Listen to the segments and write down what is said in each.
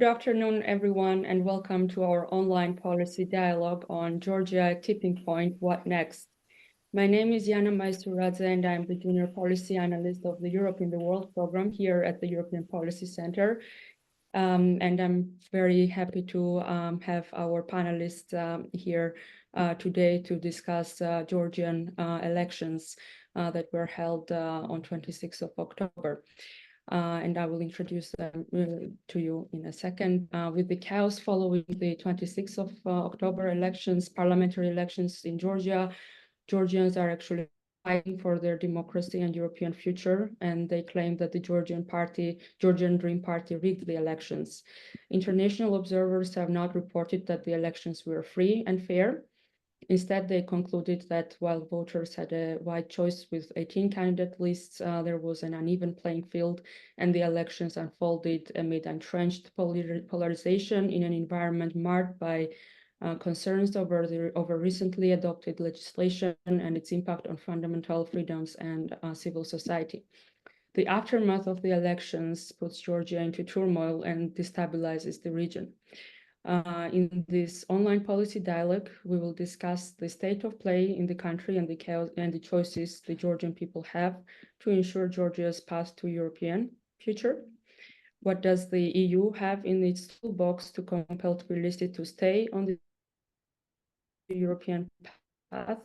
Good afternoon, everyone, and welcome to our online policy dialogue on Georgia Tipping Point, What Next? My name is Iana Maisuradze, and I'm the Junior Policy Analyst of the Europe in the World program here at the European Policy Center. And I'm very happy to have our panelists here today to discuss Georgian elections that were held on 26th of October. And I will introduce them to you in a second. With the chaos following the 26th of October elections, parliamentary elections in Georgia, Georgians are actually fighting for their democracy and European future, and they claim that the Georgian Dream party rigged the elections. International observers have not reported that the elections were free and fair. Instead, they concluded that while voters had a wide choice with 18 candidate lists, there was an uneven playing field, and the elections unfolded amid entrenched polarisation in an environment marked by concerns over recently adopted legislation and its impact on fundamental freedoms and civil society. The aftermath of the elections puts Georgia into turmoil and destabilizes the region. In this online policy dialogue, we will discuss the state of play in the country and the chaos and the choices the Georgian people have to ensure Georgia's path to European future. What does the EU have in its toolbox to compel Tbilisi to stay on the European path,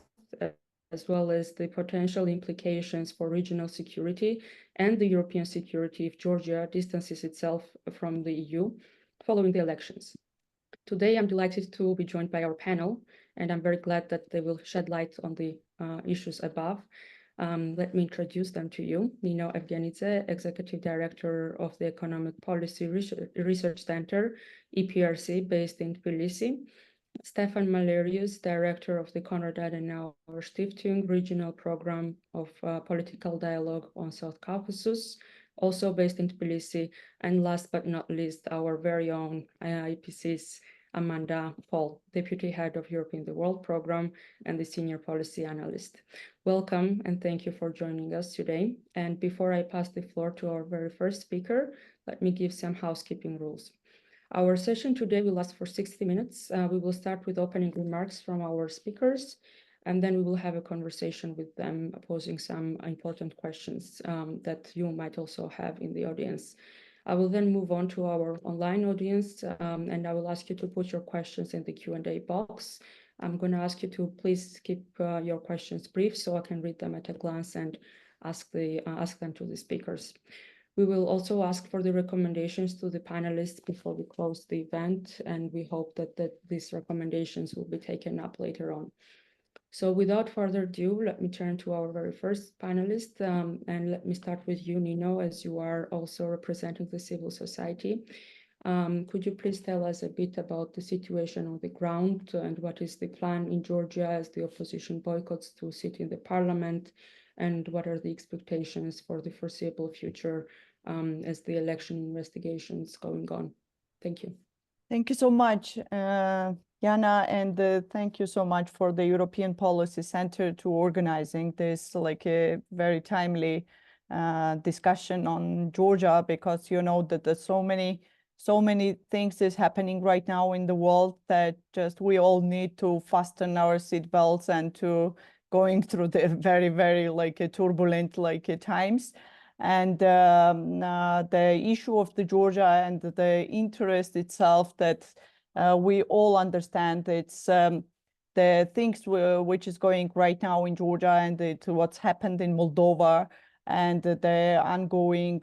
as well as the potential implications for regional security and the European security if Georgia distances itself from the EU following the elections? Today, I'm delighted to be joined by our panel, and I'm very glad that they will shed light on the issues above. Let me introduce them to you. Nino Evgenidze, Executive Director of the Economic Policy Research Center, EPRC, based in Tbilisi. Stephan Malerius, Director of the Konrad-Adenauer-Stiftung Regional Program of Political Dialogue on South Caucasus, also based in Tbilisi. And last but not least, our very own EPC's Amanda Paul, Deputy Head of Europe in the World Program and the Senior Policy Analyst. Welcome and thank you for joining us today. And before I pass the floor to our very first speaker, let me give some housekeeping rules. Our session today will last for 60 minutes. We will start with opening remarks from our speakers, and then we will have a conversation with them, posing some important questions that you might also have in the audience. I will then move on to our online audience, and I will ask you to put your questions in the Q&A box. I'm going to ask you to please keep your questions brief so I can read them at a glance and ask them to the speakers. We will also ask for the recommendations to the panelists before we close the event, and we hope that these recommendations will be taken up later on. So without further ado, let me turn to our very first panelist, and let me start with you, Nino, as you are also representing the civil society. Could you please tell us a bit about the situation on the ground and what is the plan in Georgia as the opposition boycotts to sit in the parliament, and what are the expectations for the foreseeable future as the election investigations going on? Thank you. Thank you so much, Iana, and thank you so much for the European Policy Center to organizing this like a very timely discussion on Georgia, because you know that there's so many things is happening right now in the world that just we all need to fasten our seatbelts and to going through the very, very like turbulent times. And the issue of the Georgia and the interest itself that we all understand, it's the things which is going right now in Georgia and what's happened in Moldova and the ongoing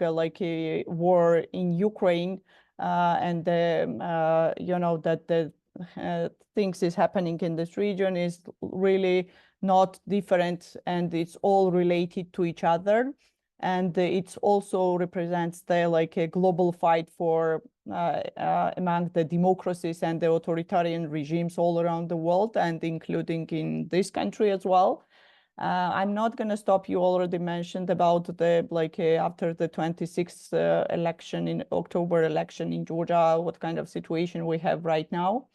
war in Ukraine, and you know that the things is happening in this region is really not different, and it's all related to each other. And it also represents the a global fight for among the democracies and the authoritarian regimes all around the world, and including in this country as well. I'm not going to stop. You already mentioned about the after the 26th election in October election in Georgia, what kind of situation we have right now.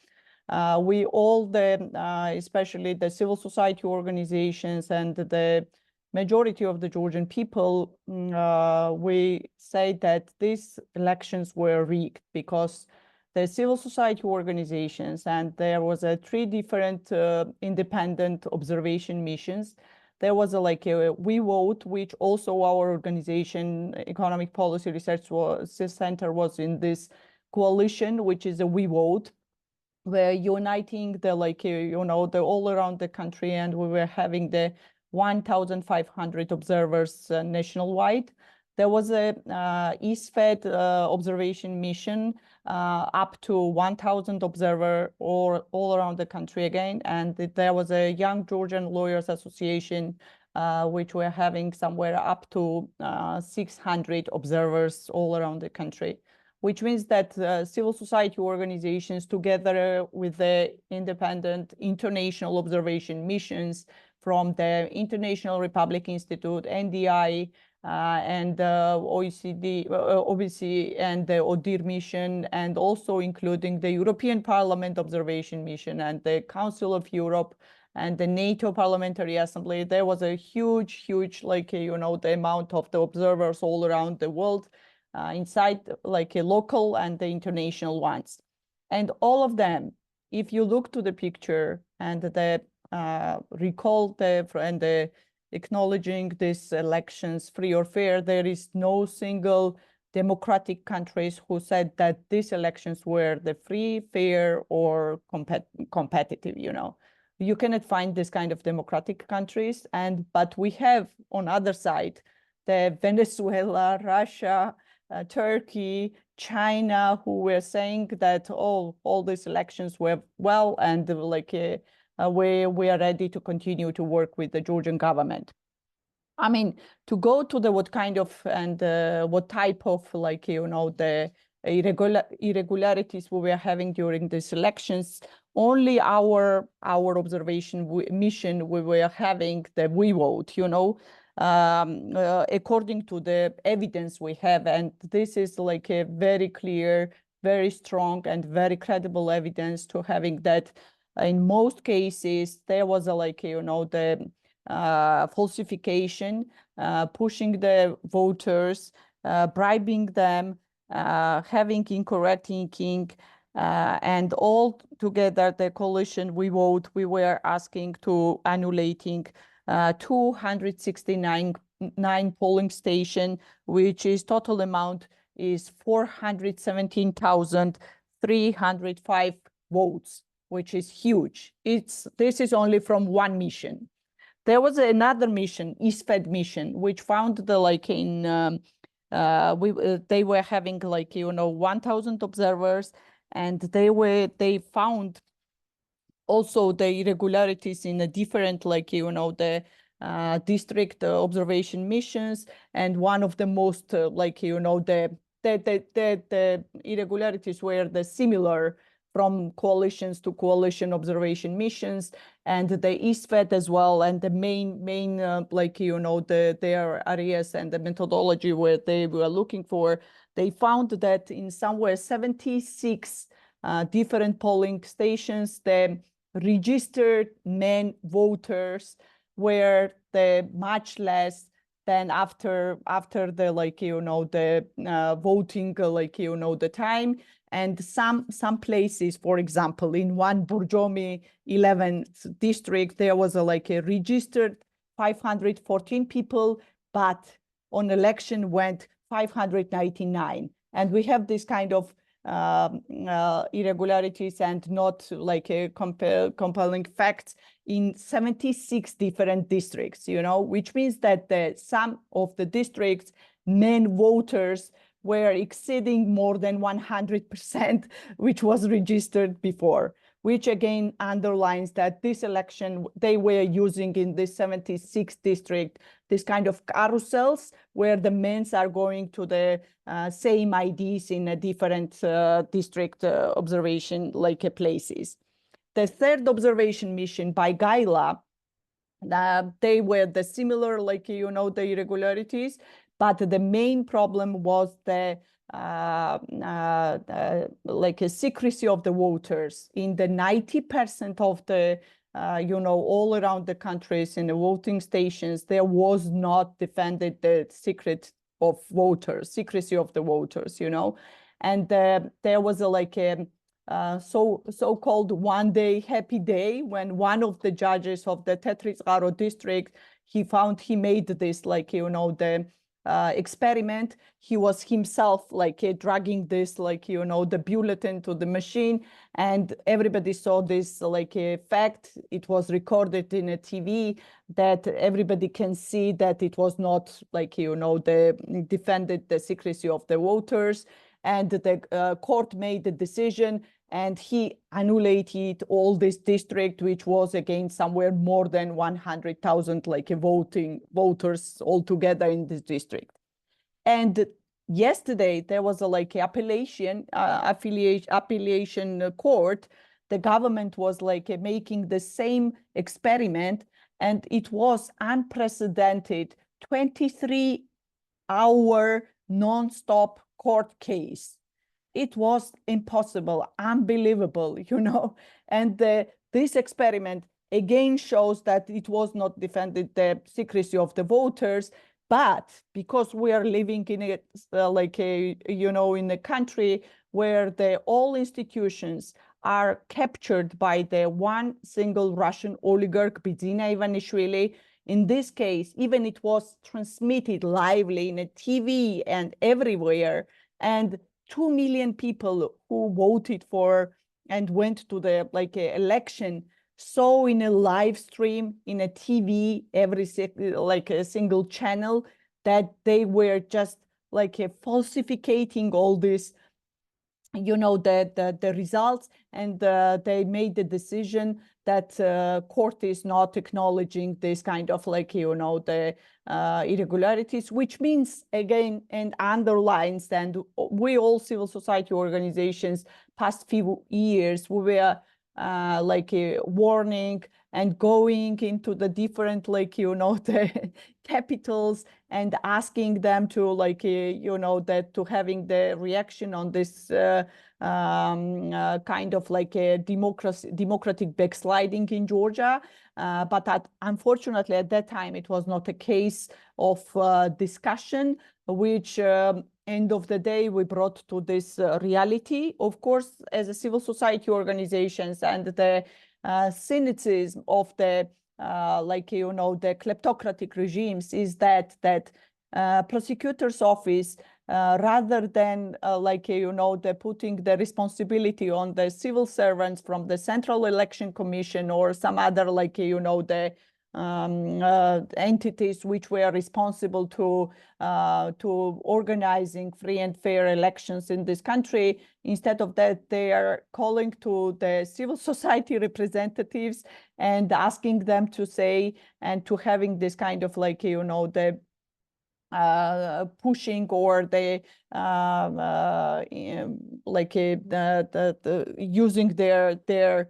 We all especially the civil society organizations and the majority of the Georgian people, we say that these elections were rigged because the civil society organizations, and there was three different independent observation missions. There was a We Vote, which also our organization, Economic Policy Research Center, was in this coalition, which is a We Vote. We're uniting the the all around the country, and we were having the 1,500 observers nationwide. There was a EastFed observation mission up to 1,000 observer all around the country again. And there was a Young Georgian Lawyers Association, which were having somewhere up to 600 observers all around the country, which means that civil society organizations, together with the independent international observation missions from the International Republic Institute, NDI, and OECD, OBC, and the ODIHR mission, and also including the European Parliament Observation Mission and the Council of Europe and the NATO Parliamentary Assembly. There was a huge, the amount of the observers all around the world, inside a local and the international ones. And all of them, if you look to the picture and the recall the acknowledging these elections free or fair, there is no single democratic countries who said that these elections were the free, fair, or competitive. You cannot find this kind of democratic countries. But we have on other side the Venezuela, Russia, Turkey, China, who were saying that all these elections were well, and we are ready to continue to work with the Georgian government. I mean, to go to the what kind of and what type of the irregularities we were having during these elections, only our observation mission, we were having the We Vote, according to the evidence we have. And this is a very clear, very strong, and very credible evidence to having that in most cases there was the falsification, pushing the voters, bribing them, having incorrect thinking, and all together the coalition We Vote, we were asking to annulating 269 polling station, which is total amount is 417,305 votes, which is huge. This is only from one mission. There was another mission, EastFed mission, which found the they were having 1,000 observers, and they found also the irregularities in a different the district observation missions. And one of the most the irregularities were the similar from coalitions to coalition observation missions, and the EastFed as well. And the main their areas and the methodology where they were looking for, they found that in somewhere 76 different polling stations, the registered men voters were much less than after the the voting the time. And some places, for example, in one Burjomi 11th district, there was a registered 514 people, but on election went 599. And we have this kind of irregularities and not compelling facts in 76 different districts, which means that some of the districts, men voters were exceeding more than 100%, which was registered before, which again underlines that this election, they were using in this 76 district, this kind of carousels where the men are going to the same IDs in a different district observation places. The third observation mission by Gaila, they were the similar, the irregularities, but the main problem was the secrecy of the voters. In the 90% of the all around the countries in the voting stations, there was not defended the secrecy of the voters, and there was so-called one-day happy day when one of the judges of the Tetrizgaro district, he made this, like, you know, the experiment. He was himself like dragging this, like, you know, the bulletin to the machine, and everybody saw this like a fact. It was recorded in a TV that everybody can see that it was not, like, you know, defended the secrecy of the voters, and the court made the decision, and he annullated all this district, which was again somewhere more than 100,000 like voters altogether in this district. And yesterday there was a like appellation court. The government was like making the same experiment, and it was unprecedented 23-hour non-stop court case. It was impossible, unbelievable, you know. And this experiment again shows that it was not defended the secrecy of the voters, but because we are living in a you know, in a country where all institutions are captured by the one single Russian oligarch, Bidzina Ivanishvili. In this case, even it was transmitted lively in a TV and everywhere, and 2 million people who voted for and went to the election saw in a live stream in a TV, like a single channel, that they were just like falsificating all this, you know, the results, and they made the decision that court is not acknowledging this kind of, like, you know, the irregularities, which means again and underlines, and we all civil society organizations past few years, we were like warning and going into the different, like, you know, the capitals and asking them to, like, you know, that to having the reaction on this kind of like a democratic backsliding in Georgia. But unfortunately, at that time, it was not a case of discussion, which end of the day, we brought to this reality. Of course, as a civil society organizations and the cynicism of the like, you know, the kleptocratic regimes is that prosecutor's office, rather than like, you know, the putting the responsibility on the civil servants from the Central Election Commission or some other, like, you know, the entities which were responsible to organizing free and fair elections in this country. Instead of that, they are calling to the civil society representatives and asking them to say, and to having this kind of, like, you know, the pushing or the like using their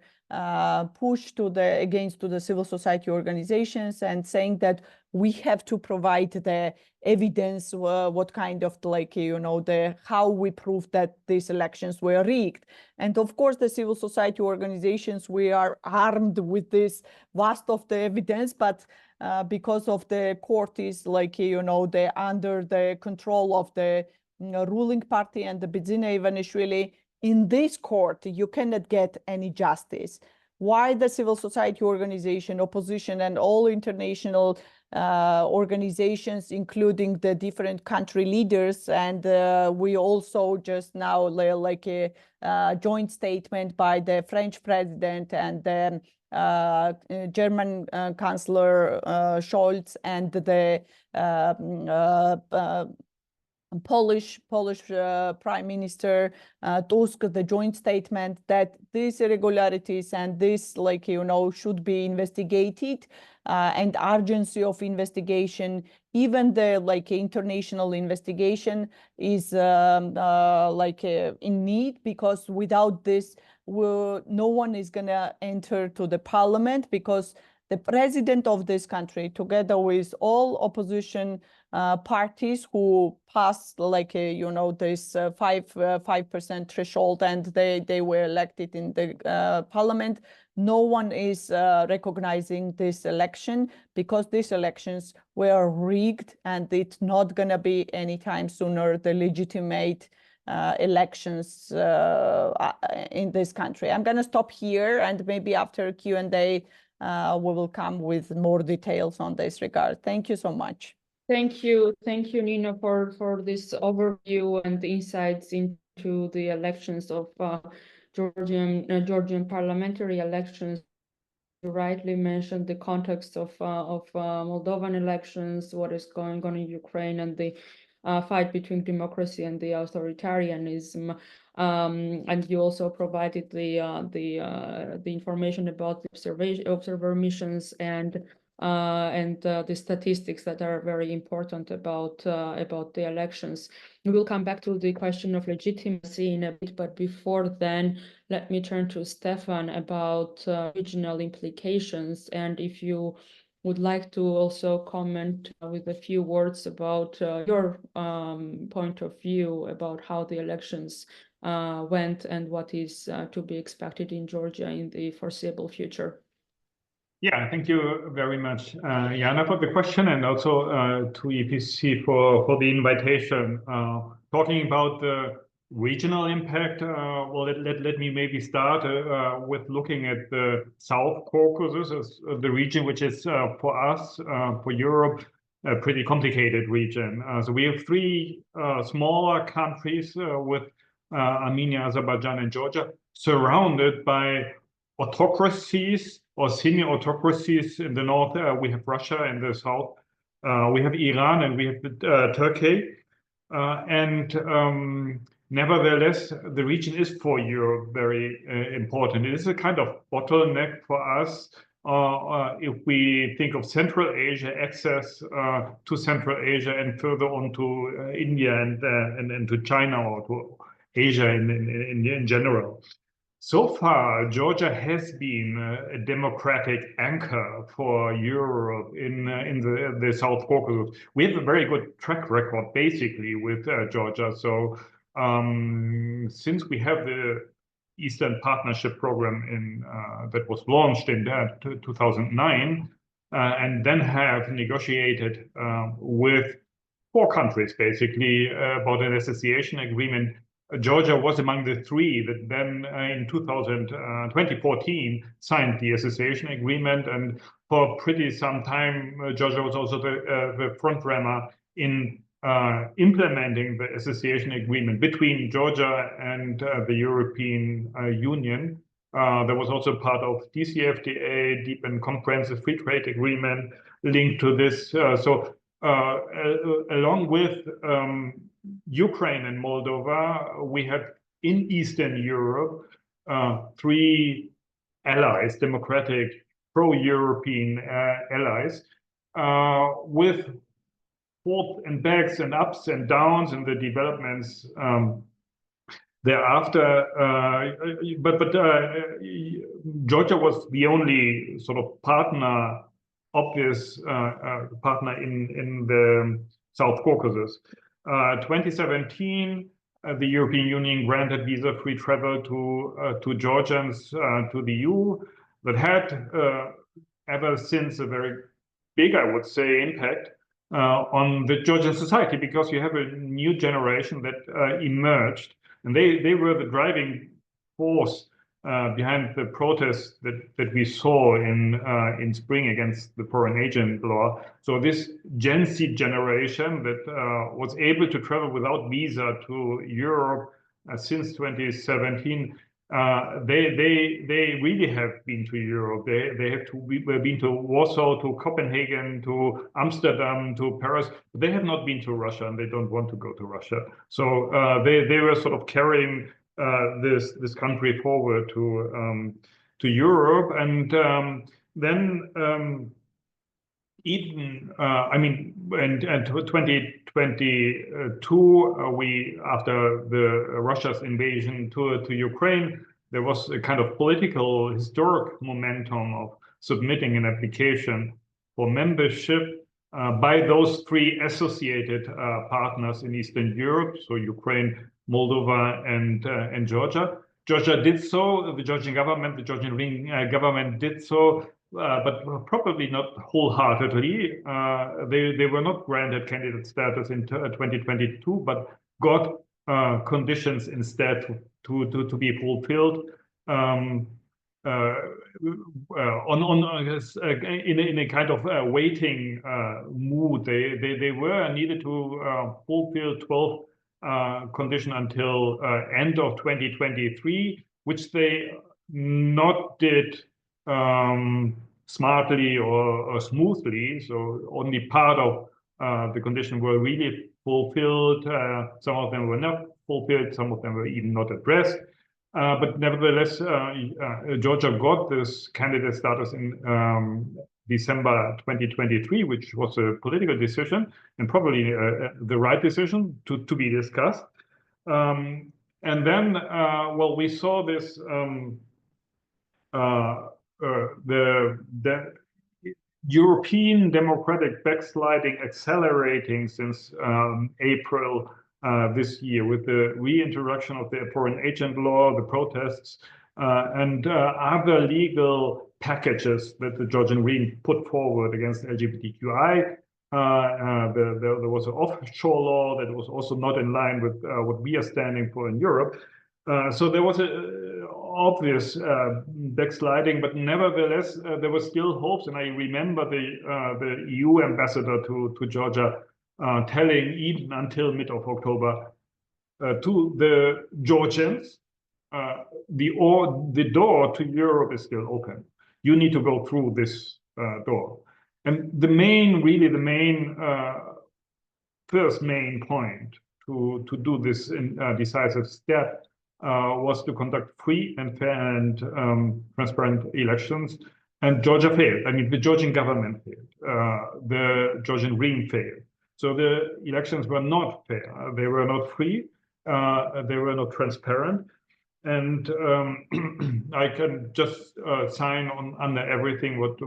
push to the against to the civil society organizations, and saying that we have to provide the evidence, what kind of, like, you know, the how we prove that these elections were rigged. And of course, the civil society organizations, we are armed with this vast of the evidence, but because of the court is, like, you know, they under the control of the ruling party and the Bidzina Ivanishvili, in this court, you cannot get any justice. Why the civil society organization, opposition, and all international organizations, including the different country leaders, and we also just now, like a joint statement by the French president and the German Chancellor Scholz and the Polish Prime Minister Tusk, the joint statement that these irregularities and this, like, you know, should be investigated, and urgency of investigation, even the, like, international investigation is like in need, because without this, no one is gonna enter to the parliament, because the president of this country, together with all opposition parties who passed, like, you know, this 5% threshold, and they were elected in the parliament, no one is recognizing this election, because these elections were rigged, and it's not going to be anytime sooner the legitimate elections in this country. I'm going to stop here, and maybe after Q&A, we will come with more details on this regard. Thank you so much. Thank you, Nino, for this overview and the insights into the elections of Georgian parliamentary elections. You rightly mentioned the context of Moldovan elections, what is going on in Ukraine, and the fight between democracy and the authoritarianism. And you also provided the information about the observer missions and the statistics that are very important about the elections. We will come back to the question of legitimacy in a bit, but before then, let me turn to Stephan about regional implications, and if you would like to also comment with a few words about your point of view about how the elections went and what is to be expected in Georgia in the foreseeable future. Yeah, thank you very much, Iana, for the question, and also to EPC for the invitation. Talking about the regional impact, well, let me maybe start with looking at the South Caucasus as the region which is for us, for Europe, a pretty complicated region. So we have three smaller countries with Armenia, Azerbaijan, and Georgia, surrounded by autocracies or semi-autocracies. In the north, we have Russia. In the south, we have Iran, and we have Turkey. Nevertheless, the region is for Europe very important. It is a kind of bottleneck for us if we think of Central Asia, access to Central Asia, and further on to India and to China, or to Asia in general. So far, Georgia has been a democratic anchor for Europe in the South Caucasus. We have a very good track record, basically, with Georgia. So since we have the Eastern Partnership Program that was launched in 2009, and then have negotiated with 4 countries, basically, about an association agreement, Georgia was among the 3 that then in 2014 signed the association agreement, and for pretty some time Georgia was also the front runner in implementing the association agreement between Georgia and the European Union. There was also part of DCFTA, Deep and Comprehensive Free Trade Agreement, linked to this. Along with Ukraine and Moldova, we have in Eastern Europe 3 allies, democratic, pro-European allies, with forth and backs and ups and downs in the developments thereafter. Georgia was the only sort of partner, obvious partner in the South Caucasus. 2017, the European Union granted visa-free travel to Georgians to the EU. That had ever since a very big, I would say, impact on the Georgian society, because you have a new generation that emerged, and they were the driving force behind the protests that we saw in spring against the foreign agent law. So this Gen Z generation that was able to travel without visa to Europe since 2017, they really have been to Europe. They have been to Warsaw, to Copenhagen, to Amsterdam, to Paris, but they have not been to Russia, and they don't want to go to Russia. So they were sort of carrying this country forward to Europe, and then even I mean, and 2022, we, after Russia's invasion to Ukraine, there was a kind of political historic momentum of submitting an application for membership by those 3 associated partners in Eastern Europe, so Ukraine, Moldova, and Georgia. Georgia did so. The Georgian government, the Georgian Dream government, did so, but probably not wholeheartedly. They were not granted candidate status in 2022, but got conditions instead to be fulfilled. In a kind of waiting mood. They were needed to fulfill 12 conditions until end of 2023, which they not did smartly or smoothly. So only part of the conditions were really fulfilled. Some of them were not fulfilled. Some of them were even not addressed. But nevertheless, Georgia got this candidate status in December 2023, which was a political decision and probably the right decision to be discussed. And then, well, we saw this the European democratic backsliding accelerating since April this year, with the reintroduction of the foreign agent law, the protests, and other legal packages that the Georgian Dream put forward against LGBTQI. There was an offshore law that was also not in line with what we are standing for in Europe. So there was an obvious backsliding, but nevertheless, there were still hopes. And I remember the EU ambassador to Georgia telling, even until mid of October, to the Georgians, the door to Europe is still open. You need to go through this door. And the main first main point to do this decisive step was to conduct free and fair and transparent elections. And Georgia failed. I mean, the Georgian government failed. The Georgian Dream failed. So the elections were not fair. They were not free. They were not transparent. And I can just sign on under everything what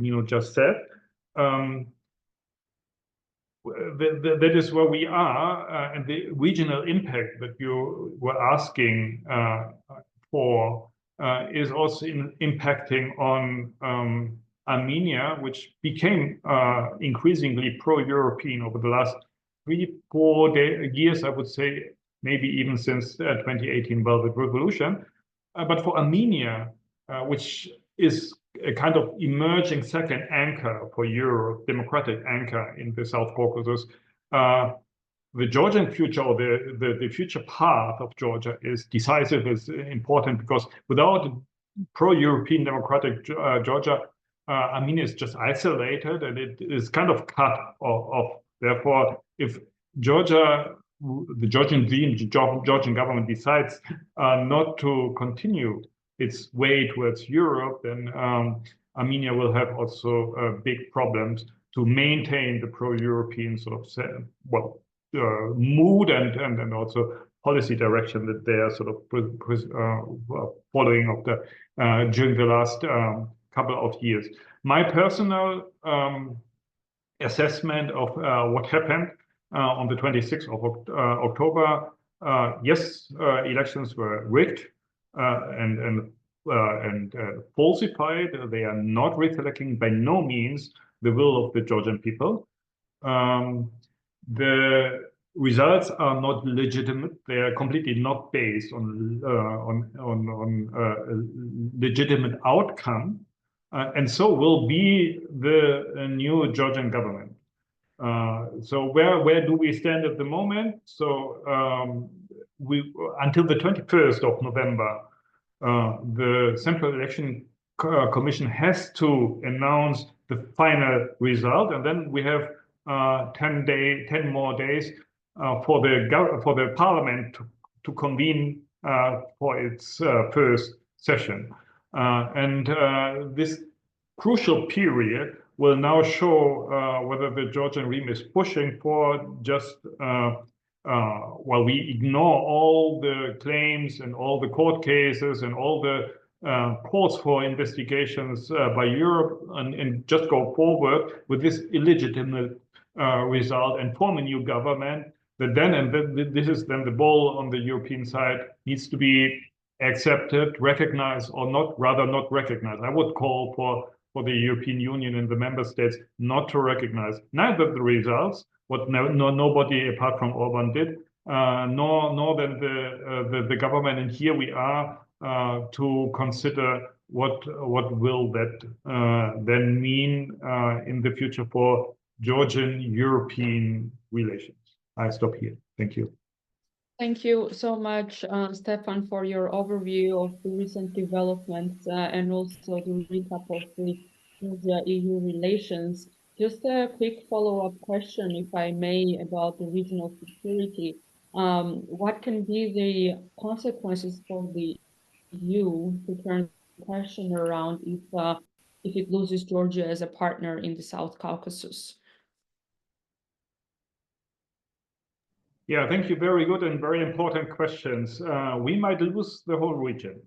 Nino just said. That is where we are, and the regional impact that you were asking for is also impacting on Armenia, which became increasingly pro-European over the last 3-4 years, I would say, maybe even since 2018 Velvet Revolution. But for Armenia, which is a kind of emerging second anchor for Europe, democratic anchor in the South Caucasus, the Georgian future, or the future path of Georgia, is decisive, is important, because without pro-European democratic Georgia, Armenia is just isolated and it is kind of cut off. Therefore, if Georgia, the Georgian Dream, the Georgian government decides not to continue its way towards Europe, then Armenia will have also big problems to maintain the pro-European sort of mood and also policy direction that they are sort of following of during the last couple of years. My personal assessment of what happened on the 26th of October, yes, elections were rigged and falsified. They are not reflecting by no means the will of the Georgian people. The results are not legitimate. They are completely not based on legitimate outcome, and so will be the new Georgian government. So where do we stand at the moment? So we until the 21st of November, the Central Election Commission has to announce the final result, and then we have 10 more days for the parliament to convene for its first session. And this crucial period will now show whether the Georgian Dream is pushing for just, while we ignore all the claims and all the court cases and all the calls for investigations by Europe, and just go forward with this illegitimate result and form a new government, that then, and this is then the ball on the European side, needs to be accepted, recognized, or not, rather not recognized. I would call for the European Union and the member states not to recognize neither the results, what nobody apart from Orban did, nor than the government. And here we are to consider what will that then mean in the future for Georgian-European relations. I stop here. Thank you. Thank you so much, Stephan, for your overview of the recent developments and also the recap of the Georgia-EU relations. Just a quick follow-up question, if I may, about the regional security. What can be the consequences for the EU to turn the question around if it loses Georgia as a partner in the South Caucasus? Yeah, thank you. Very good and very important questions. We might lose the whole region.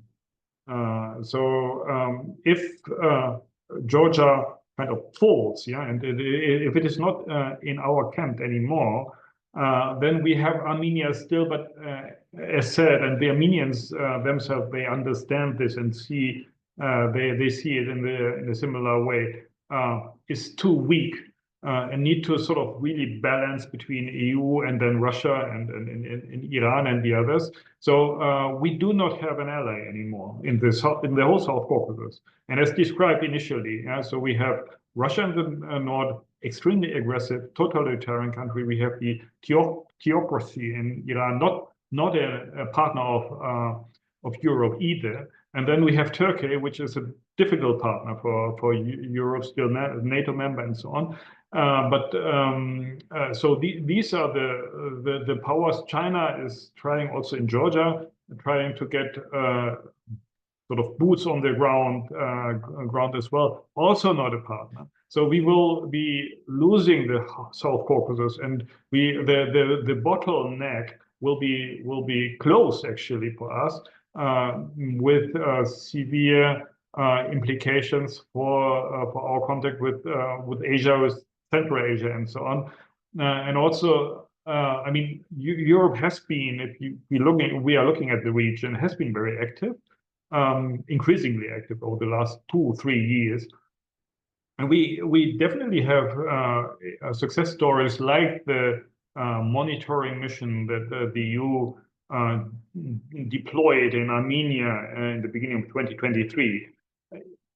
If Georgia kind of falls, yeah, and if it is not in our camp anymore, then we have Armenia still. But as said, and the Armenians themselves, they understand this and see they see it in a similar way. Is too weak. And need to sort of really balance between EU and then Russia and Iran and the others. So we do not have an ally anymore in the whole South Caucasus. And as described initially, so we have Russia in the north, extremely aggressive, totalitarian country. We have the theocracy in Iran, not a partner of Europe either. And then we have Turkey, which is a difficult partner for Europe, still NATO member and so on. So these are the powers. China is trying also in Georgia, trying to get sort of boots on the ground as well. Also not a partner. So we will be losing the South Caucasus, and the bottleneck will be close actually for us with severe implications for our contact with Asia, with Central Asia, and so on. And also, I mean, Europe has been, if we are looking at the region, has been very active, increasingly active over the last 2-3 years. And we definitely have success stories like the monitoring mission that the EU deployed in Armenia in the beginning of 2023,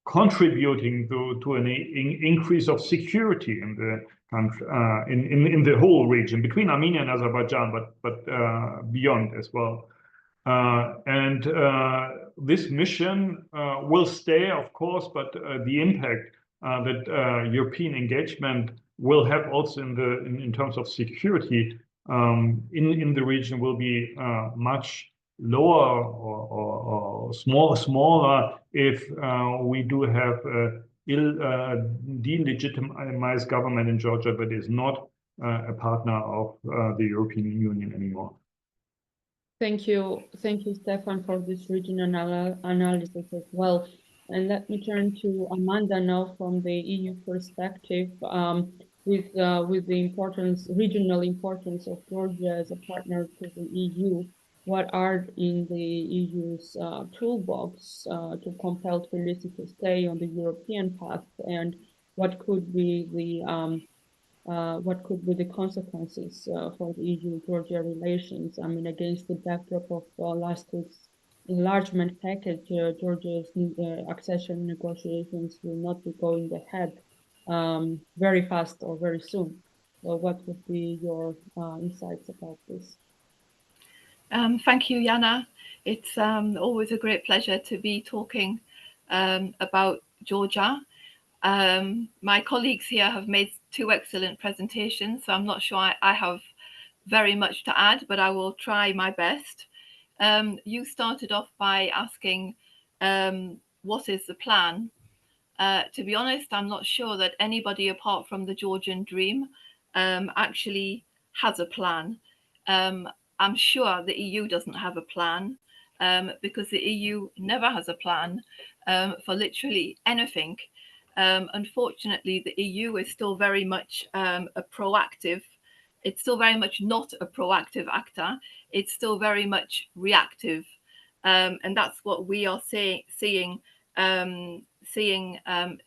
contributing to an increase of security in the country, in the whole region between Armenia and Azerbaijan, but beyond as well. This mission will stay, of course, but the impact that European engagement will have also in terms of security in the region will be much lower or smaller if we do have delegitimized government in Georgia that is not a partner of the European Union anymore. Thank you, Stephan, for this regional analysis as well. And let me turn to Amanda now from the EU perspective, with the regional importance of Georgia as a partner to the EU. What are in the EU's toolbox to compel Tbilisi to stay on the European path, and what could be the consequences for the EU-Georgia relations? I mean, against the backdrop of last week's enlargement package, Georgia's accession negotiations will not be going ahead very fast or very soon. So what would be your insights about this? Thank you, Iana. It's always a great pleasure to be talking about Georgia. My colleagues here have made 2 excellent presentations, so I'm not sure I have very much to add, but I will try my best. You started off by asking what is the plan? To be honest, I'm not sure that anybody apart from the Georgian Dream actually has a plan. I'm sure the EU doesn't have a plan because the EU never has a plan for literally anything. Unfortunately, the EU is still very much it's still very much not a proactive actor. It's still very much reactive. And that's what we are seeing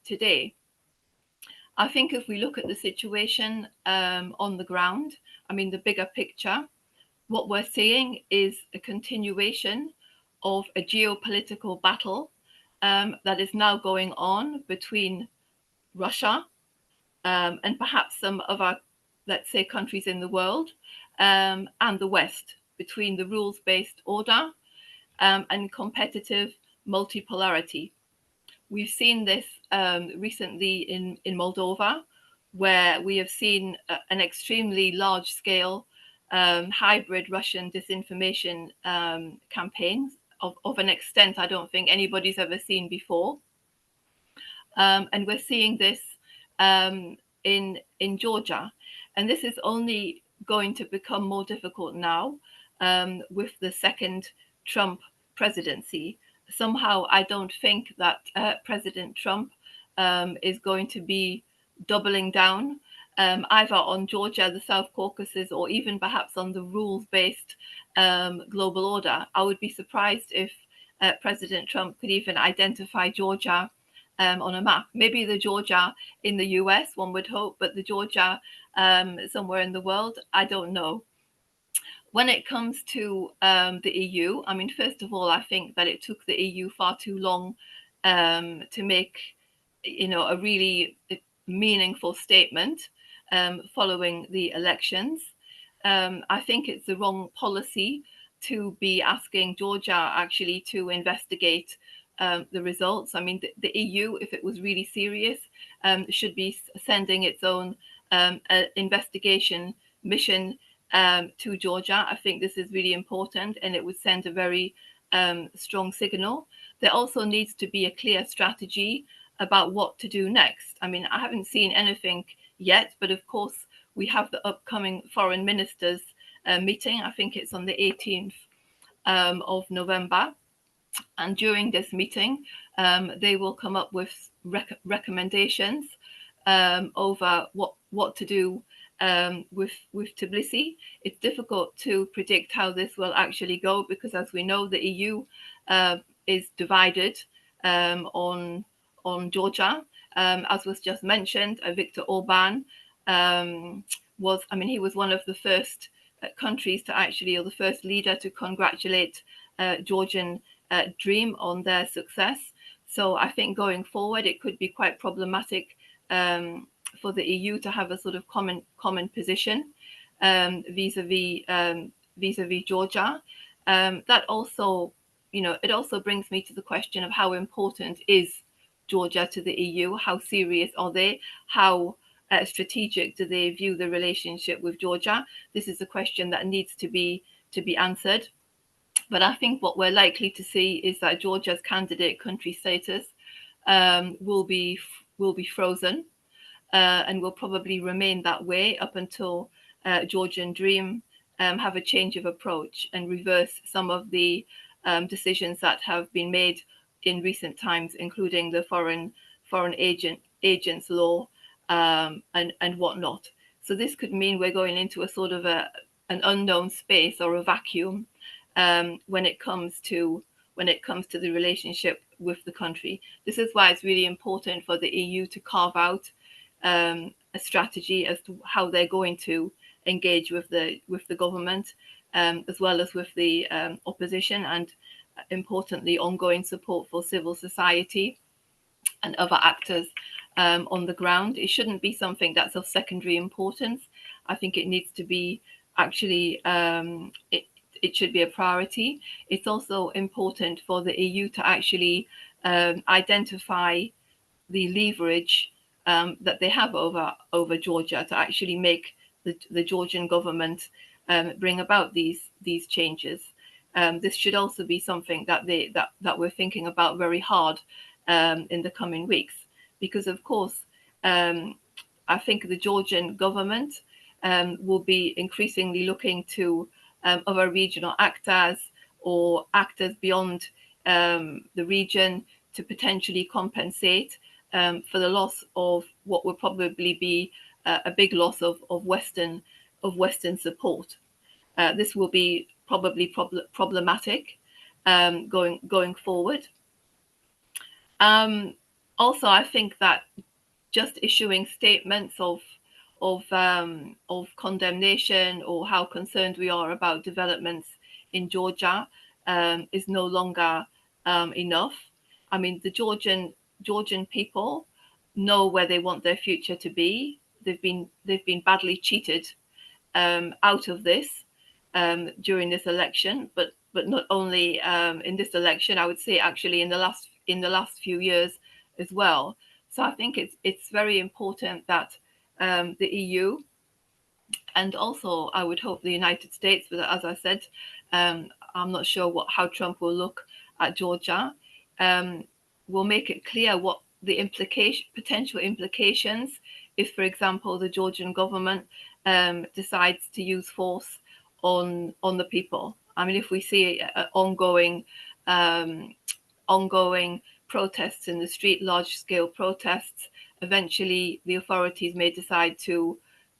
today. I think if we look at the situation on the ground, I mean, the bigger picture, what we're seeing is a continuation of a geopolitical battle that is now going on between Russia and perhaps some of our, let's say, countries in the world and the West, between the rules-based order and competitive multipolarity. We've seen this recently in Moldova, where we have seen an extremely large-scale hybrid Russian disinformation campaigns of an extent I don't think anybody's ever seen before. And we're seeing this in Georgia. And this is only going to become more difficult now with the second Trump presidency. Somehow, I don't think that President Trump is going to be doubling down either on Georgia, the South Caucasus, or even perhaps on the rules-based global order. I would be surprised if President Trump could even identify Georgia on a map. Maybe the Georgia in the US, one would hope, but the Georgia somewhere in the world, I don't know. When it comes to the EU, I mean, first of all, I think that it took the EU far too long to make, a really meaningful statement following the elections. I think it's the wrong policy to be asking Georgia actually to investigate the results. I mean, the EU, if it was really serious, should be sending its own investigation mission to Georgia. I think this is really important, and it would send a very strong signal. There also needs to be a clear strategy about what to do next. I mean, I haven't seen anything yet, but of course, we have the upcoming foreign ministers meeting. I think it's on the 18th of November. And during this meeting, they will come up with recommendations over what to do with Tbilisi. It's difficult to predict how this will actually go because, as we know, the EU is divided on Georgia. As was just mentioned, Viktor Orban he was one of the first countries to actually, or the first leader to congratulate Georgian Dream on their success. So I think going forward, it could be quite problematic for the EU to have a sort of common position vis-a-vis Georgia. That also, it also brings me to the question of how important is Georgia to the EU? How serious are they? How strategic do they view the relationship with Georgia? This is a question that needs to be answered. But I think what we're likely to see is that Georgia's candidate country status will be frozen and will probably remain that way up until Georgian Dream have a change of approach and reverse some of the decisions that have been made in recent times, including the foreign agents law and whatnot. So this could mean we're going into a sort of an unknown space or a vacuum when it comes to the relationship with the country. This is why it's really important for the EU to carve out a strategy as to how they're going to engage with the government, as well as with the opposition, and importantly, ongoing support for civil society and other actors on the ground. It shouldn't be something that's of secondary importance. I think it needs to be actually, it should be a priority. It's also important for the EU to actually identify the leverage that they have over Georgia to actually make the Georgian government bring about these changes. This should also be something that we're thinking about very hard in the coming weeks, because of course I think the Georgian government will be increasingly looking to other regional actors or actors beyond the region to potentially compensate for the loss of what will probably be a big loss of Western support. This will be probably problematic going forward. Also, I think that just issuing statements of condemnation or how concerned we are about developments in Georgia is no longer enough. I mean, the Georgian people know where they want their future to be. They've been badly cheated out of this during this election, but not only in this election, I would say actually in the last few years as well. So I think it's very important that the EU and also I would hope the United States, but as I said, I'm not sure how Trump will look at Georgia, will make it clear what the potential implications if, for example, the Georgian government decides to use force on the people. I mean, if we see ongoing protests in the street, large-scale protests, eventually the authorities may decide to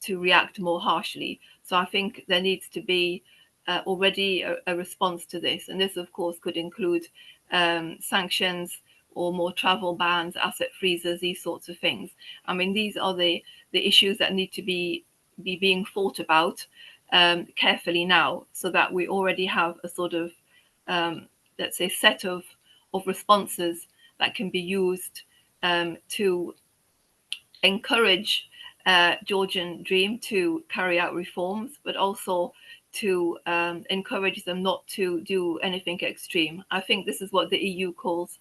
react more harshly. So I think there needs to be already a response to this. And this, of course, could include sanctions or more travel bans, asset freezes, these sorts of things. I mean, these are the issues that need to be being thought about carefully now, so that we already have a sort of, let's say, set of responses that can be used to encourage Georgian Dream to carry out reforms, but also to encourage them not to do anything extreme. I think this is what the EU calls,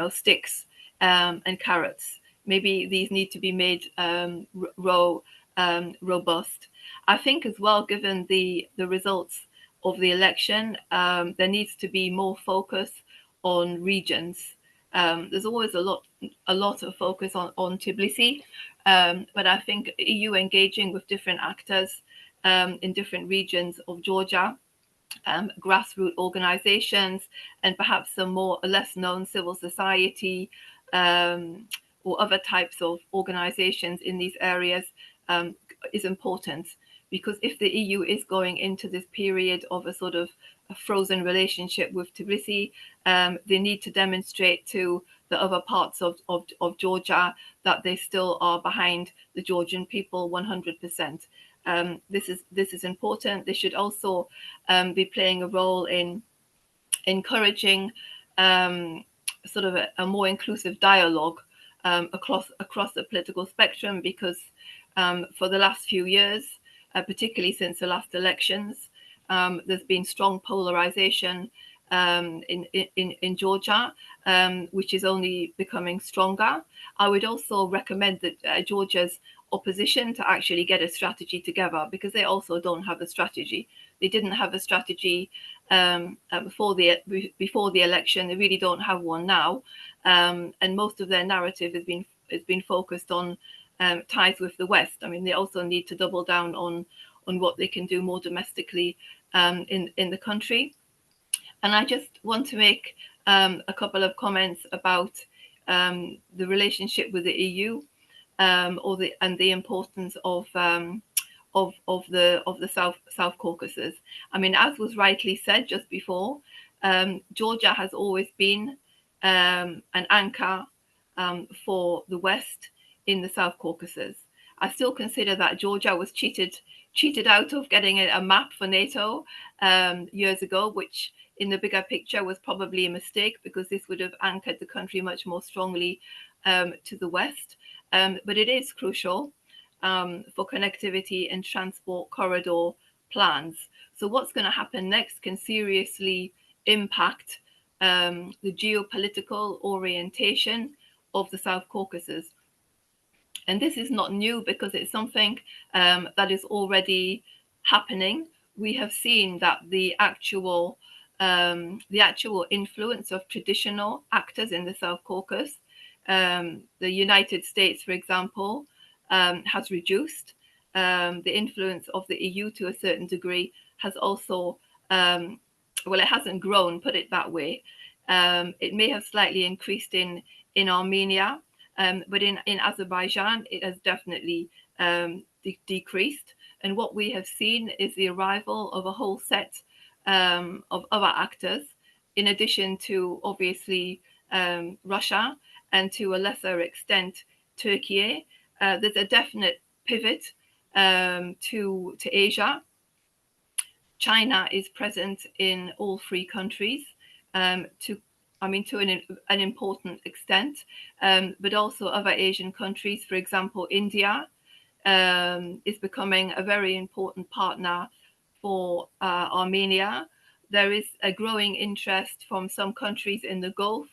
sticks and carrots. Maybe these need to be made robust. I think as well, given the results of the election, there needs to be more focus on regions. There's always a lot of focus on Tbilisi, but I think EU engaging with different actors in different regions of Georgia, grassroots organizations, and perhaps some less known civil society or other types of organizations in these areas is important. Because if the EU is going into this period of a sort of a frozen relationship with Tbilisi, they need to demonstrate to the other parts of Georgia that they still are behind the Georgian people 100%. This is important. They should also be playing a role in encouraging sort of a more inclusive dialogue across the political spectrum, because for the last few years, particularly since the last elections, there's been strong polarisation in Georgia, which is only becoming stronger. I would also recommend that Georgia's opposition to actually get a strategy together, because they also don't have a strategy. They didn't have a strategy before the election. They really don't have one now, and most of their narrative has been focused on ties with the West. I mean, they also need to double down on what they can do more domestically in the country. And I just want to make a couple of comments about the relationship with the EU and the importance of the South Caucasus. I mean, as was rightly said just before, Georgia has always been an anchor for the West in the South Caucasus. I still consider that Georgia was cheated out of getting a map for NATO years ago, which in the bigger picture was probably a mistake, because this would have anchored the country much more strongly to the West. But it is crucial for connectivity and transport corridor plans. So what's going to happen next can seriously impact the geopolitical orientation of the South Caucasus. And this is not new, because it's something that is already happening. We have seen that the actual influence of traditional actors in the South Caucasus, the United States, for example, has reduced. The influence of the EU to a certain degree has also, it hasn't grown, put it that way. It may have slightly increased in Armenia, but in Azerbaijan, it has definitely decreased. And what we have seen is the arrival of a whole set of other actors, in addition to obviously Russia, and to a lesser extent Turkey. There's a definite pivot to Asia. China is present in all three countries to an important extent, but also other Asian countries. For example, India is becoming a very important partner for Armenia. There is a growing interest from some countries in the Gulf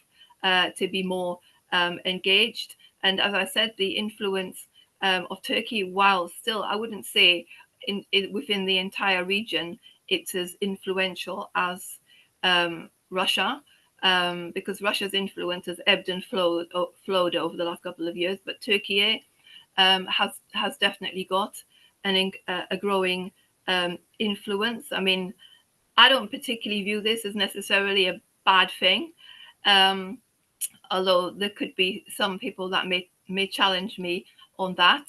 to be more engaged. And as I said, the influence of Turkey, while still, I wouldn't say within the entire region, it's as influential as Russia, because Russia's influence has ebbed and flowed over the last couple of years. But Turkey has definitely got a growing influence. I mean, I don't particularly view this as necessarily a bad thing, although there could be some people that may challenge me on that.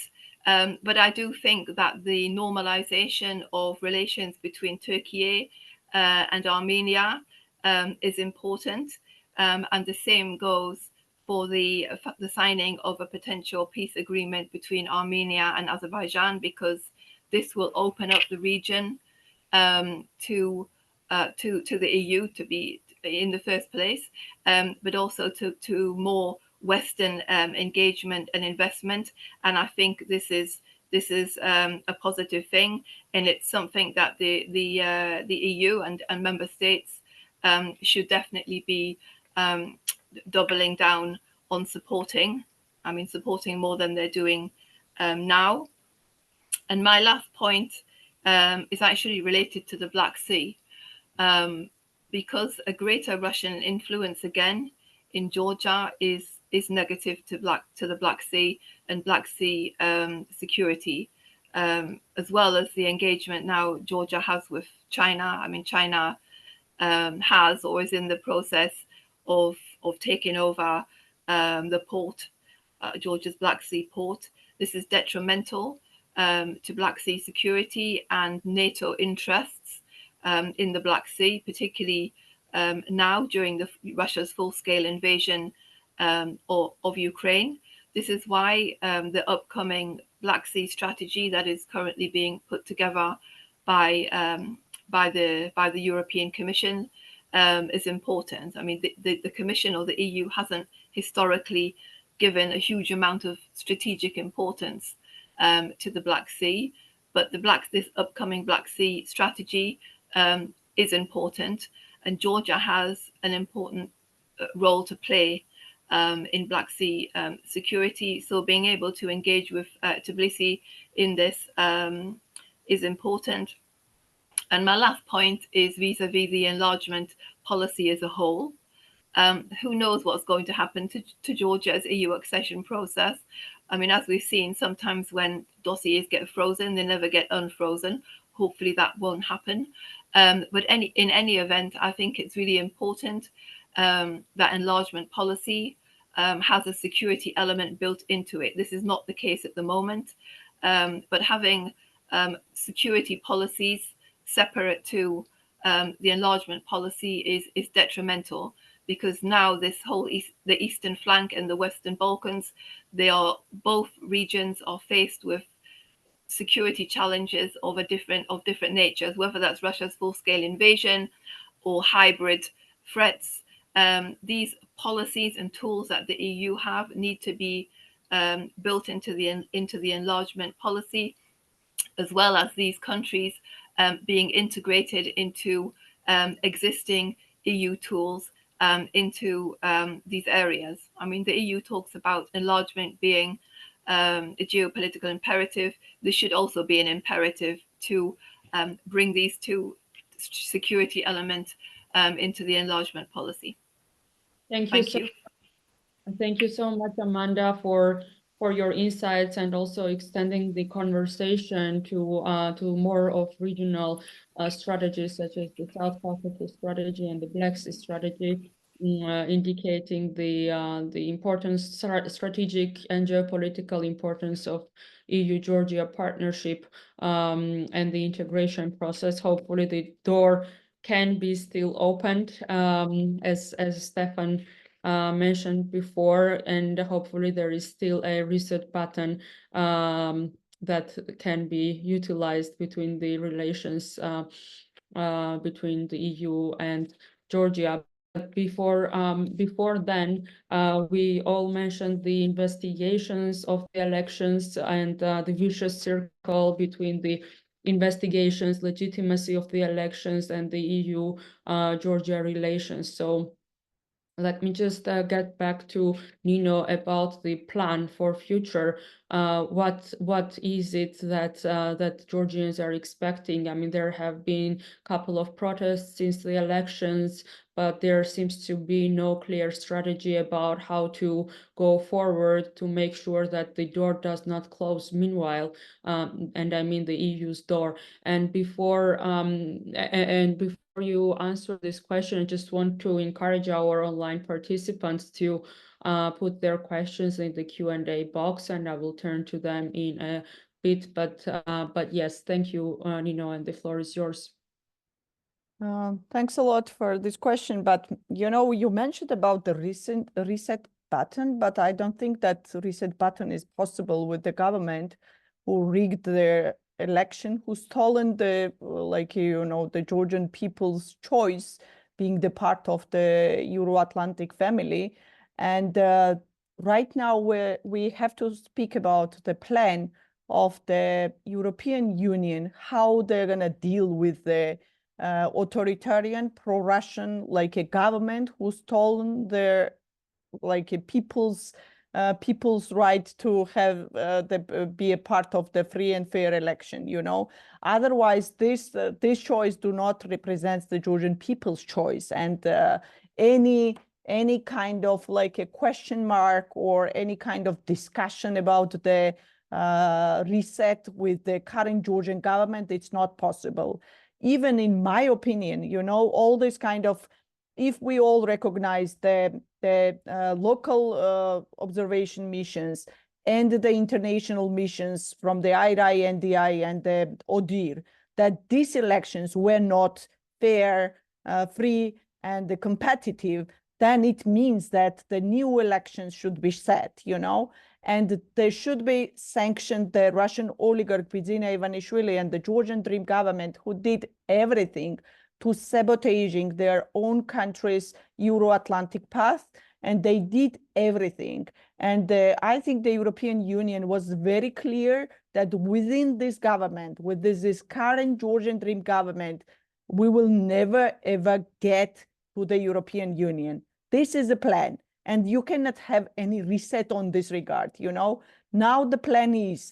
But I do think that the normalization of relations between Turkey and Armenia is important, and the same goes for the signing of a potential peace agreement between Armenia and Azerbaijan, because this will open up the region to the EU to be in the first place, but also to more Western engagement and investment. And I think this is a positive thing, and it's something that the EU and member states should definitely be doubling down on supporting. I mean, supporting more than they're doing now. And my last point is actually related to the Black Sea, because a greater Russian influence again in Georgia is negative to the Black Sea and Black Sea security, as well as the engagement now Georgia has with China. I mean, China has or is in the process of taking over the port, Georgia's Black Sea port. This is detrimental to Black Sea security and NATO interests in the Black Sea, particularly now during Russia's full-scale invasion of Ukraine. This is why the upcoming Black Sea strategy that is currently being put together by the European Commission is important. I mean, the Commission or the EU hasn't historically given a huge amount of strategic importance to the Black Sea, but this upcoming Black Sea strategy is important, and Georgia has an important role to play in Black Sea security. So being able to engage with Tbilisi in this is important. And my last point is vis-a-vis the enlargement policy as a whole. Who knows what's going to happen to Georgia's EU accession process? I mean, as we've seen, sometimes when dossiers get frozen, they never get unfrozen. Hopefully that won't happen. But in any event, I think it's really important that enlargement policy has a security element built into it. This is not the case at the moment, but having security policies separate to the enlargement policy is detrimental, because now this whole the eastern flank and the Western Balkans, both regions are faced with security challenges of different natures, whether that's Russia's full-scale invasion or hybrid threats. These policies and tools that the EU have need to be built into the enlargement policy, as well as these countries being integrated into existing EU tools into these areas. I mean, the EU talks about enlargement being a geopolitical imperative. This should also be an imperative to bring these two security elements into the enlargement policy. Thank you. Thank you so much, Amanda, for your insights and also extending the conversation to more of regional strategies, such as the South Caucasus strategy and the Black Sea strategy, indicating the importance, strategic and geopolitical importance of EU-Georgia partnership and the integration process. Hopefully, the door can be still opened, as Stephan mentioned before, and hopefully there is still a reset button that can be utilized between the relations between the EU and Georgia. But before then, we all mentioned the investigations of the elections and the vicious circle between the investigations, legitimacy of the elections, and the EU-Georgia relations. So let me just get back to Nino about the plan for future. What is it that that Georgians are expecting? I mean, there have been a couple of protests since the elections, but there seems to be no clear strategy about how to go forward to make sure that the door does not close meanwhile, and I mean the EU's door. And before you answer this question, I just want to encourage our online participants to put their questions in the Q&A box, and I will turn to them in a bit. But yes, thank you, Nino, and the floor is yours. Thanks a lot for this question. But, you know, you mentioned about the recent reset button, but I don't think that reset button is possible with the government who rigged their election, who stolen the, like, you know, the Georgian people's choice being the part of the Euro-Atlantic family. And right now we have to speak about the plan of the European Union, how they're going to deal with the authoritarian pro-Russian, like a government who's stolen their, like a people's right to have be a part of the free and fair election. You know, otherwise this choice do not represent the Georgian people's choice, and any kind of like a question mark or any kind of discussion about the reset with the current Georgian government, it's not possible. Even in my opinion, you know, all this kind of, if we all recognize the local observation missions and the international missions from the IRI, NDI, and the ODIHR, that these elections were not fair, free, and competitive, then it means that the new elections should be set, you know, and there should be sanctioned the Russian oligarch Bidzina Ivanishvili and the Georgian Dream government, who did everything to sabotaging their own country's Euro-Atlantic path, and they did everything. And I think the European Union was very clear that within this government, with this current Georgian Dream government, we will never, ever get to the European Union. This is the plan. And you cannot have any reset on this regard, you know. Now the plan is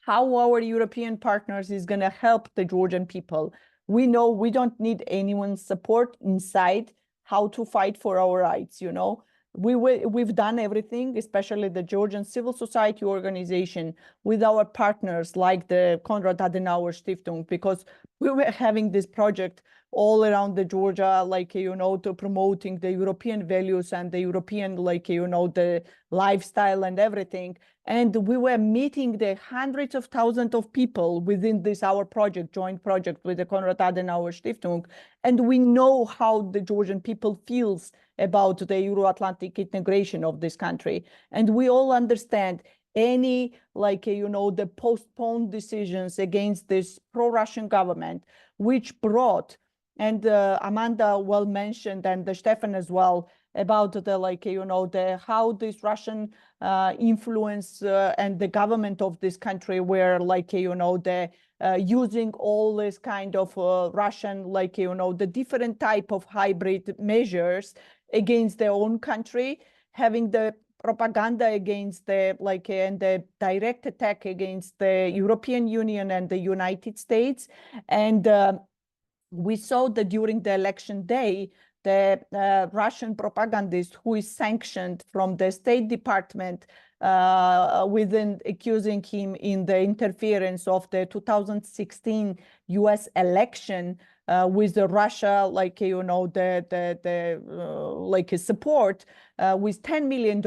how our European partners is going to help the Georgian people. We know we don't need anyone's support inside how to fight for our rights, you know. We've done everything, especially the Georgian civil society organization, with our partners like the Konrad-Adenauer-Stiftung, because we were having this project all around the Georgia, like, you know, to promoting the European values and the European, like, you know, the lifestyle and everything. And we were meeting the hundreds of thousands of people within this, our project, joint project with the Konrad-Adenauer-Stiftung. And we know how the Georgian people feels about the Euro-Atlantic integration of this country. And we all understand any, like, you know, the postponed decisions against this pro-Russian government, which brought, and Amanda well mentioned, and the Stephan as well, about the, like, you know, the how this Russian influence and the government of this country were, like, you know, the using all this kind of Russian, like, you know, the different type of hybrid measures against their own country, having the propaganda against the, like, and the direct attack against the European Union and the United States. And we saw that during the election day, the Russian propagandist who is sanctioned from the State Department within accusing him in the interference of the 2016 US election with the Russia, like, you know, like a support with $10 million.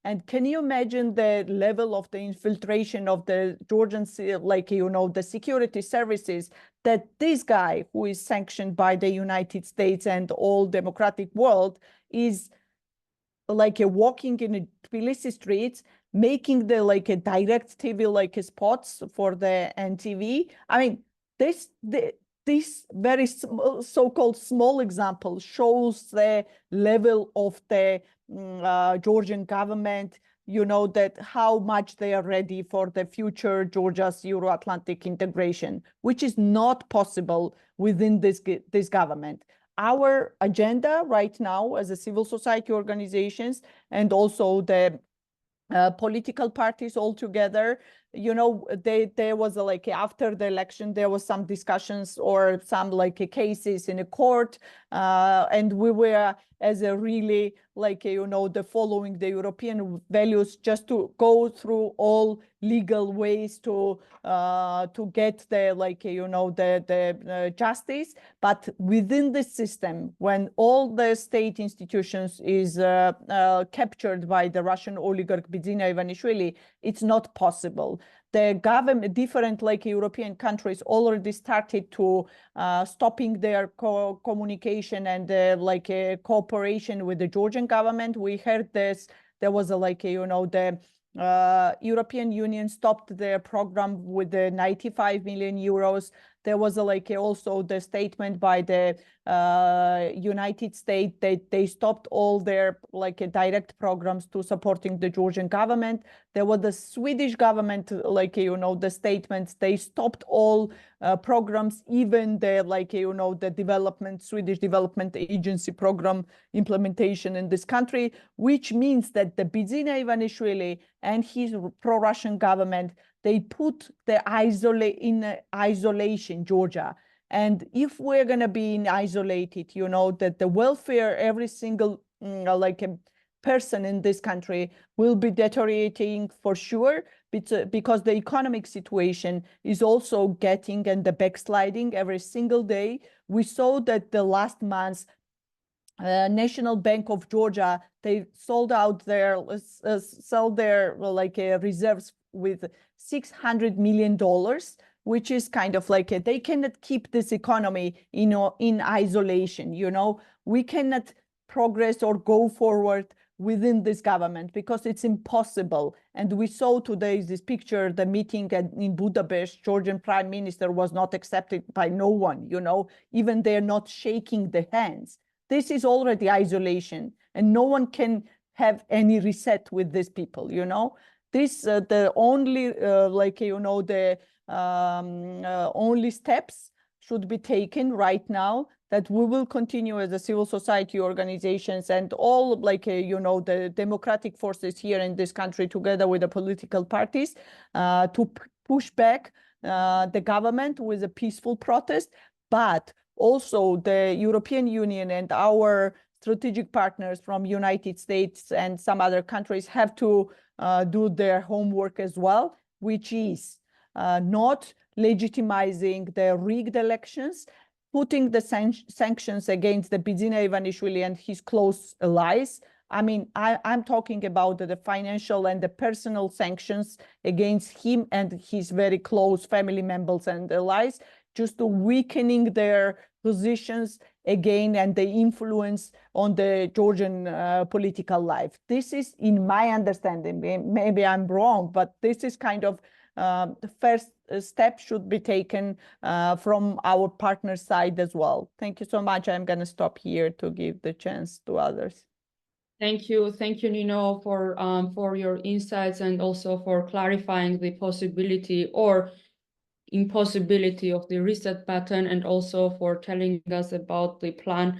And can you imagine the level of the infiltration of the Georgian, like, you know, the security services, that this guy who is sanctioned by the United States and all democratic world is like walking in the Tbilisi streets making the like a direct TV like spots for the NTV. I mean, this very so-called small example shows the level of the Georgian government, you know, that how much they are ready for the future Georgia's Euro-Atlantic integration, which is not possible within this government. Our agenda right now as a civil society organizations and also the political parties all together, you know, there was like after the election, there was some discussions or some like cases in a court, and we were as a really like, you know, the following the European values just to go through all legal ways to get the like, you know, the justice. But within the system, when all the state institutions is captured by the Russian oligarch Bidzina Ivanishvili, it's not possible. The government, different like European countries already started to stopping their communication and like cooperation with the Georgian government. We heard this. There was a like, you know, the European Union stopped their program with the 95 million euros. There was a, like also the statement by the United States that they stopped all their like direct programs to supporting the Georgian government. There was the Swedish government, like, you know, the statements, they stopped all programs, even the like, you know, the development, Swedish Development Agency program implementation in this country, which means that the Bidzina Ivanishvili and his pro-Russian government, they put the isolation Georgia. And if we're going to be in isolated, you know, that the welfare, every single like a person in this country will be deteriorating for sure, because the economic situation is also getting and the backsliding every single day. We saw that the last month, National Bank of Georgia, they sold out their sell their like reserves with $600 million, which is kind of like they cannot keep this economy, you know, in isolation. You know, we cannot progress or go forward within this government because it's impossible. And we saw today this picture, the meeting in Budapest, Georgian Prime Minister was not accepted by no one, you know, even they're not shaking the hands. This is already isolation, and no one can have any reset with these people, you know. This, the only, like, you know, the only steps should be taken right now, that we will continue as a civil society organizations and all like, you know, the democratic forces here in this country together with the political parties to push back the government with a peaceful protest. But also the European Union and our strategic partners from United States and some other countries have to do their homework as well, which is not legitimizing the rigged elections, putting the sanctions against the Bidzina Ivanishvili and his close allies. I mean, I'm talking about the financial and the personal sanctions against him and his very close family members and allies, just to weakening their positions again and the influence on the Georgian political life. This is, in my understanding, maybe I'm wrong, but this is kind of the first step should be taken from our partner side as well. Thank you so much. I'm going to stop here to give the chance to others. Thank you, Nino, for your insights and also for clarifying the possibility or impossibility of the reset button, and also for telling us about the plan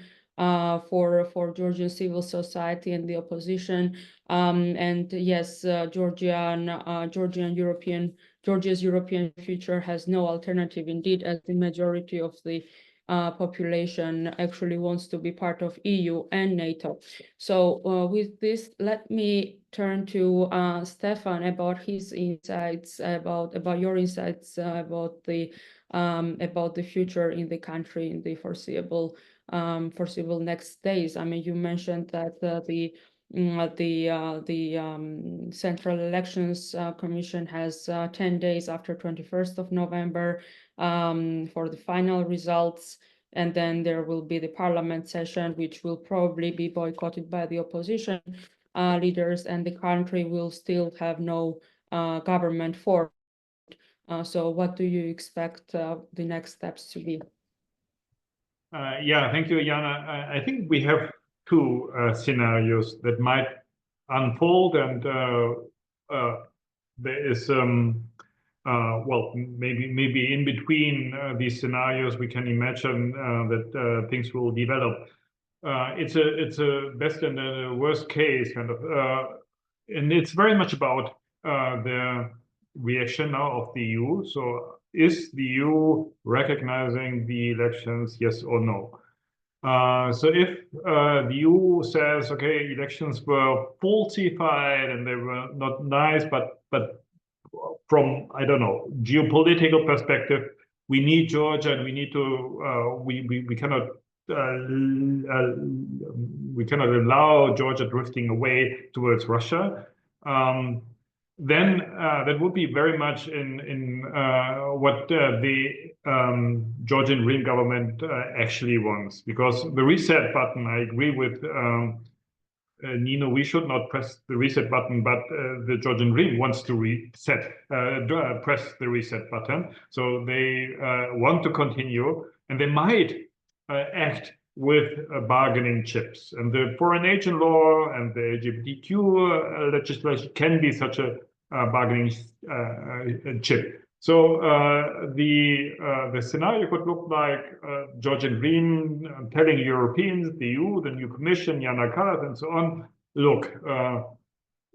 for Georgian civil society and the opposition. And yes, Georgia's European future has no alternative, indeed, as the majority of the population actually wants to be part of EU and NATO. So with this, let me turn to Stephan about his insights, about your insights about the future in the country in the foreseeable next days. I mean, you mentioned that the Central Elections Commission has 10 days after 21st of November for the final results. And then there will be the parliament session, which will probably be boycotted by the opposition. leaders, and the country will still have no government formed. So what do you expect the next steps to be? Yeah, thank you, Iana. I think we have two scenarios that might unfold, and there is well, maybe in between these scenarios we can imagine that things will develop. It's a best and a worst case kind of, and it's very much about the reaction now of the EU. So is the EU recognizing the elections, yes or no? So if the EU says, okay, elections were falsified and they were not nice, but from, I don't know, geopolitical perspective, we need Georgia and we need to we cannot allow Georgia drifting away towards Russia. Then that would be very much in what the Georgian Dream government actually wants, because the reset button, I agree with Nino, we should not press the reset button, but the Georgian Dream wants to press the reset button. So they want to continue, and they might act with bargaining chips. And the foreign agent law and the LGBTQ legislation can be such a bargaining chip. So the scenario could look like Georgian Dream telling Europeans, the EU, the new Commission, Iana, and so on, look,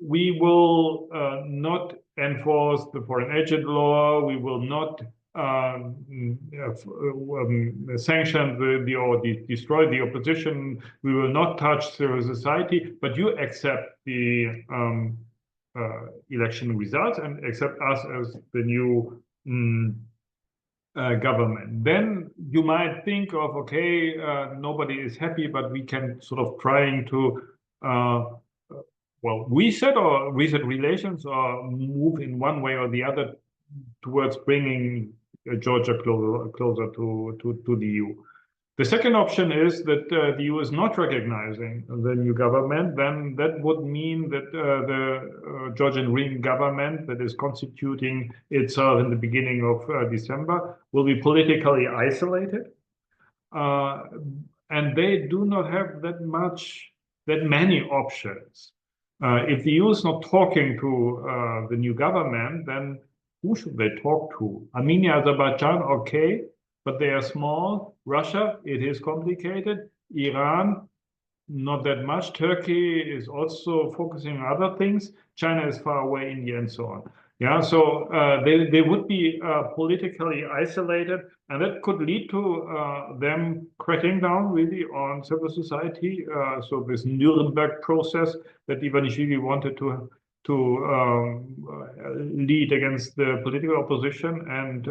we will not enforce the foreign agent law. We will not sanction or destroy the opposition. We will not touch civil society, but you accept the election results and accept us as the new government. Then you might think of, okay, nobody is happy, but we can sort of trying to well, reset relations or move in one way or the other towards bringing Georgia closer to the EU. The second option is that the EU is not recognizing the new government. Then that would mean that the Georgian Dream government that is constituting itself in the beginning of December will be politically isolated. And they do not have that many options. If the EU is not talking to the new government, then who should they talk to? Armenia, Azerbaijan, okay, but they are small. Russia, it is complicated. Iran, not that much. Turkey is also focusing on other things. China is far away, India, and so on. Yeah, so they would be politically isolated, and that could lead to them cracking down really on civil society. So this Nuremberg process that Evgenidze wanted to lead against the political opposition, and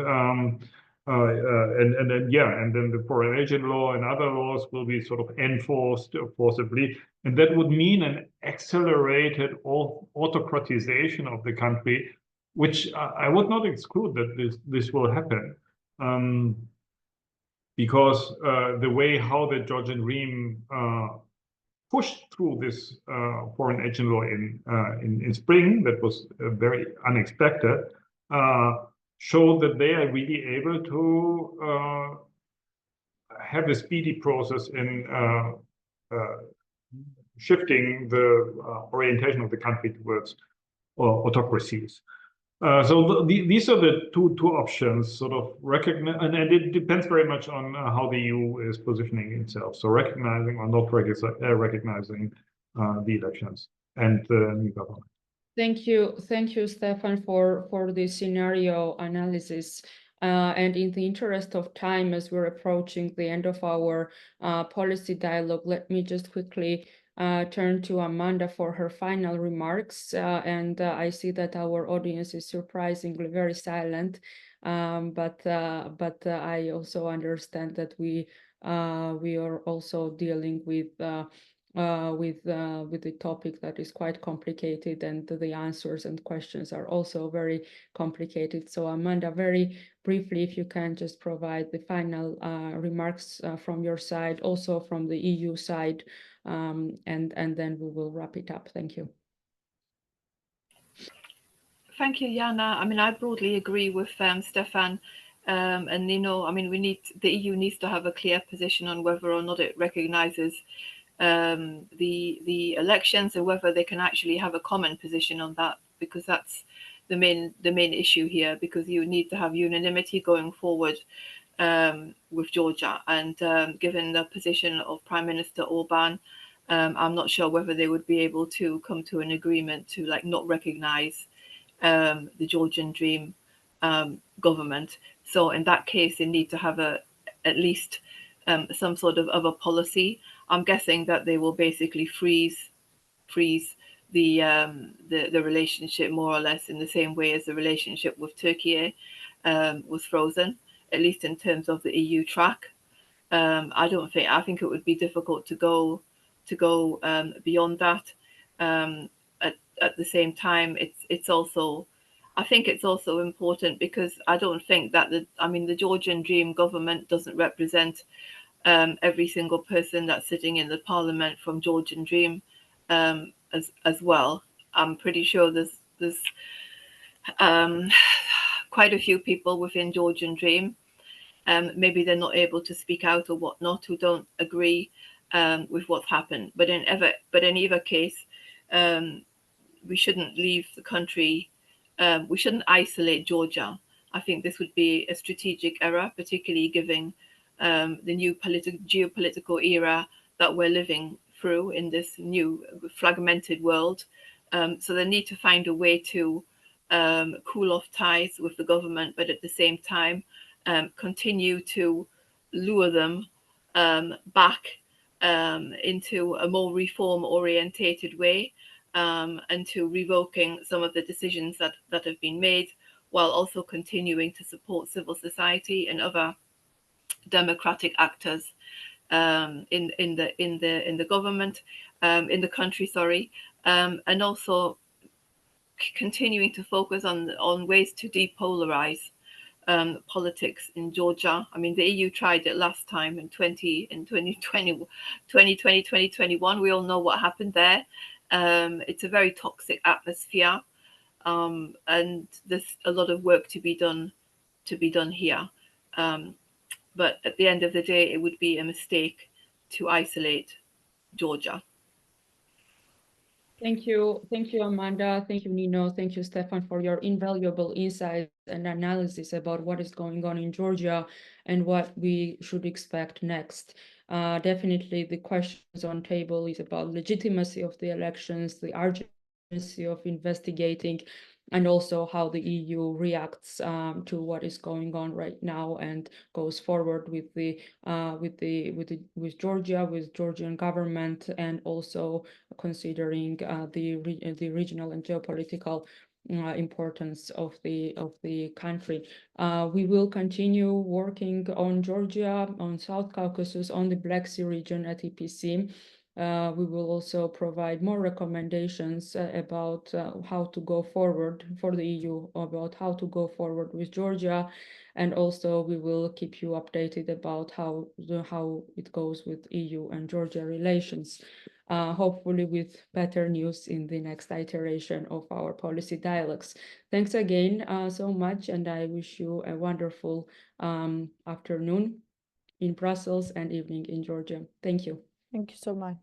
then the foreign agent law and other laws will be sort of enforced forcibly, and that would mean an accelerated autocratization of the country, which I would not exclude that this will happen, because the way how the Georgian Dream pushed through this foreign agent law in spring, that was very unexpected, showed that they are really able to have a speedy process in shifting the orientation of the country towards autocracies. So these are the two options, sort of recognize, and it depends very much on how the EU is positioning itself. So recognizing or not recognizing the elections and the new government. Thank you, Stephan, for this scenario analysis. And in the interest of time, as we're approaching the end of our policy dialogue, let me just quickly turn to Amanda for her final remarks. And I see that our audience is surprisingly very silent, but I also understand that we are also dealing with the topic that is quite complicated, and the answers and questions are also very complicated. So Amanda, very briefly, if you can just provide the final remarks from your side, also from the EU side, and then we will wrap it up. Thank you. Thank you, Iana. I mean, I broadly agree with Stephan and Nino. I mean, the EU needs to have a clear position on whether or not it recognises the elections and whether they can actually have a common position on that, because that's the main issue here, because you need to have unanimity going forward with Georgia. And given the position of Prime Minister Orban, I'm not sure whether they would be able to come to an agreement to not recognise the Georgian Dream government. So in that case, they need to have at least some sort of other policy. I'm guessing that they will basically freeze the relationship more or less in the same way as the relationship with Turkey was frozen, at least in terms of the EU track. I think it would be difficult to go beyond that. At the same time, I think it's also important because I don't think that the Georgian Dream government doesn't represent every single person that's sitting in the parliament from Georgian Dream as well. I'm pretty sure there's quite a few people within Georgian Dream. Maybe they're not able to speak out or whatnot, who don't agree with what's happened. But in either case, we shouldn't leave the country. We shouldn't isolate Georgia. I think this would be a strategic error, particularly given the new geopolitical era that we're living through in this new fragmented world. So they need to find a way to cool off ties with the government, but at the same time continue to lure them back into a more reform-orientated way, and to revoking some of the decisions that have been made, while also continuing to support civil society and other democratic actors in the government, in the country, sorry, and also continuing to focus on ways to depolarize politics in Georgia. I mean, the EU tried it last time in 2020, 2021. We all know what happened there. It's a very toxic atmosphere, and there's a lot of work to be done here. But at the end of the day, it would be a mistake to isolate Georgia. Thank you, Amanda. Thank you, Nino. Thank you, Stephan, for your invaluable insights and analysis about what is going on in Georgia and what we should expect next. Definitely, the questions on table is about legitimacy of the elections, the urgency of investigating, and also how the EU reacts to what is going on right now and goes forward with Georgia, with Georgian government, and also considering the regional and geopolitical importance of the country. We will continue working on Georgia, on South Caucasus, on the Black Sea region at EPC. We will also provide more recommendations about how to go forward for the EU, about how to go forward with Georgia, and also we will keep you updated about how it goes with EU and Georgia relations. Hopefully with better news in the next iteration of our policy dialogues. Thanks again so much, and I wish you a wonderful afternoon in Brussels and evening in Georgia. Thank you. Thank you so much.